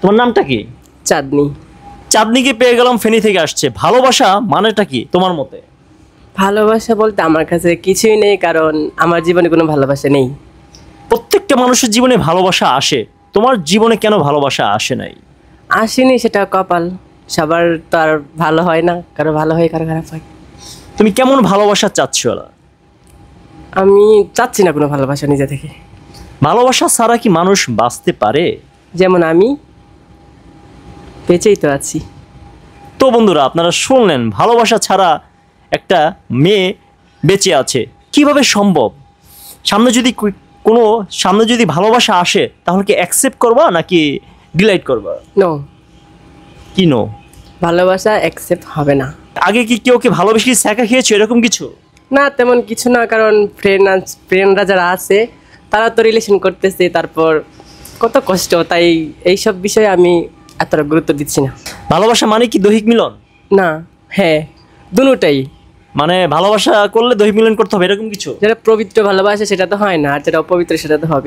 তোমার নামটা কি? চাঁদনি। চাঁদনিকে পেয়ে গেলাম, ফেনী থেকে আসছে। ভালোবাসা মানেটা কি তোমার মতে? ভালোবাসা বলতে আমার কাছে কিছুই নেই, কারণ আমার জীবনে কোনো ভালোবাসা নেই। প্রত্যেকটা মানুষের জীবনে ভালোবাসা আসে, তোমার জীবনে কেন ভালোবাসা আসে নাই? আসেনি, সেটা কপাল। সবার তো আর ভালো হয় না, কারো ভালো হয় কারো খারাপ হয়। তুমি কেমন ভালোবাসা চাচ্ছ? আমি চাচ্ছি না কোনো ভালোবাসা নিজে থেকে। ভালোবাসা ছাড়া কি মানুষ বাঁচতে পারে? যেমন আমি বেঁচেই তো আছি। তো বন্ধুরা, আপনারা শুনলেন ভালোবাসা ছাড়া একটা মেয়ে বেঁচে আছে কিভাবে সম্ভব? সামনে যদি সামনে যদি ভালোবাসা আসে, তাহলে কি অ্যাকসেপ্ট করবা নাকি ডিলাইট করবা? নো, কি নো? ভালোবাসা অ্যাকসেপ্ট হবে না। আগে কি কেউ ভালোবেসে ছ্যাঁকা খেয়েছো এরকম কিছু? না, তেমন কিছু না, কারণ ফ্রেন্ডরা যারা আছে তারা তো রিলেশন করতেছে, তারপর কত কষ্ট, তাই এইসব বিষয়ে আমি এতটা গুরুত্ব দিচ্ছি না। ভালোবাসা মানে কি দৈহিক মিলন? না, হ্যাঁ, দুটোটাই। মানে ভালোবাসা করলে দৈহিক মিলন করতে হবে এরকম কিছু? যেটা পবিত্র ভালোবাসা সেটা তো হয় না, আর যেটা অপবিত্র সেটা তো হবে।